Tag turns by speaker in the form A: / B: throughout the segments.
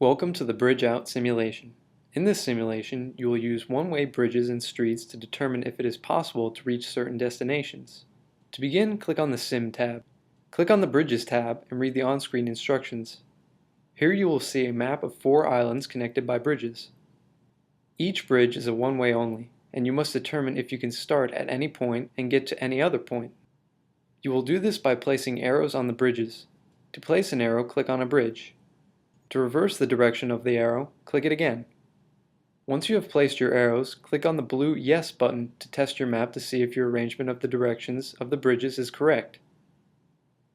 A: Welcome to the Bridge Out simulation. In this simulation, you will use one-way bridges and streets to determine if it is possible to reach certain destinations. To begin, click on the Sim tab. Click on the Bridges tab and read the on-screen instructions. Here you will see a map of 4 islands connected by bridges. Each bridge is a one-way only, and you must determine if you can start at any point and get to any other point. You will do this by placing arrows on the bridges. To place an arrow, click on a bridge. To reverse the direction of the arrow, click it again. Once you have placed your arrows, click on the blue Yes button to test your map to see if your arrangement of the directions of the bridges is correct.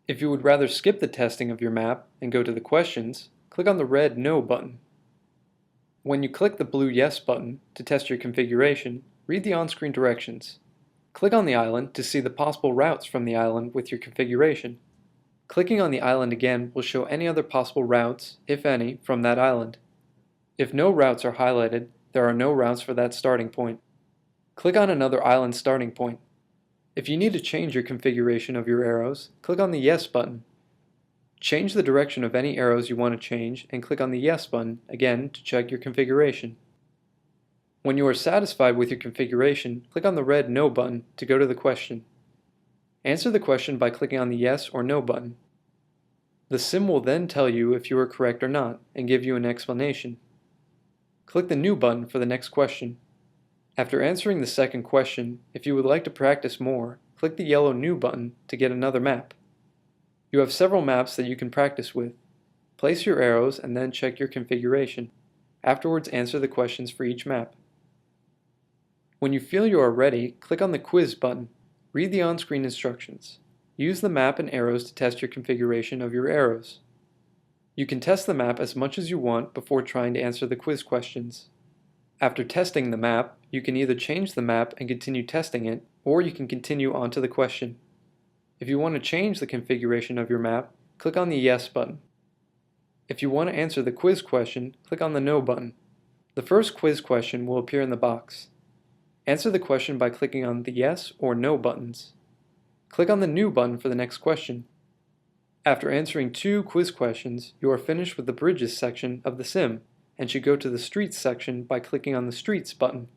A: If you would rather skip the testing of your map and go to the questions, click on the red No button. When you click the blue Yes button to test your configuration, read the on-screen directions. Click on the island to see the possible routes from the island with your configuration. Clicking on the island again will show any other possible routes, if any, from that island. If no routes are highlighted, there are no routes for that starting point. Click on another island starting point. If you need to change your configuration of your arrows, click on the Yes button. Change the direction of any arrows you want to change and click on the Yes button again to check your configuration. When you are satisfied with your configuration, click on the red No button to go to the question. Answer the question by clicking on the Yes or No button. The sim will then tell you if you are correct or not and give you an explanation. Click the New button for the next question. After answering the second question, if you would like to practice more, click the yellow New button to get another map. You have several maps that you can practice with. Place your arrows and then check your configuration. Afterwards, answer the questions for each map. When you feel you are ready, click on the Quiz button. Read the on-screen instructions. Use the map and arrows to test your configuration of your arrows. You can test the map as much as you want before trying to answer the quiz questions. After testing the map, you can either change the map and continue testing it, or you can continue on to the question. If you want to change the configuration of your map, click on the Yes button. If you want to answer the quiz question, click on the No button. The first quiz question will appear in the box. Answer the question by clicking on the Yes or No buttons. Click on the New button for the next question. After answering 2 quiz questions, you are finished with the Bridges section of the sim and should go to the Streets section by clicking on the Streets button.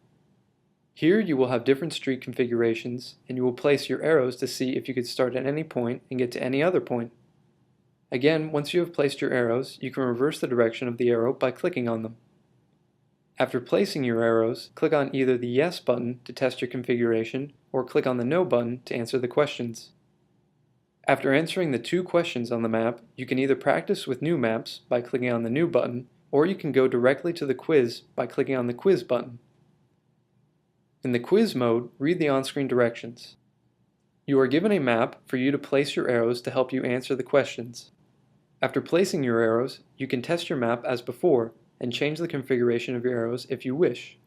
A: Here you will have different street configurations and you will place your arrows to see if you could start at any point and get to any other point. Again, once you have placed your arrows, you can reverse the direction of the arrow by clicking on them. After placing your arrows, click on either the Yes button to test your configuration or click on the No button to answer the questions. After answering the 2 questions on the map, you can either practice with new maps by clicking on the New button, or you can go directly to the quiz by clicking on the Quiz button. In the quiz mode, read the on-screen directions. You are given a map for you to place your arrows to help you answer the questions. After placing your arrows, you can test your map as before and change the configuration of your arrows if you wish.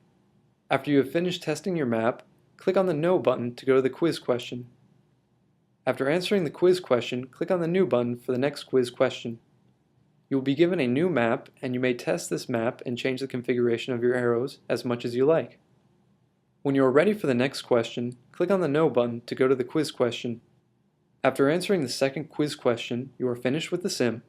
A: After you have finished testing your map, click on the No button to go to the quiz question. After answering the quiz question, click on the New button for the next quiz question. You will be given a new map and you may test this map and change the configuration of your arrows as much as you like. When you are ready for the next question, click on the No button to go to the quiz question. After answering the second quiz question, you are finished with the sim.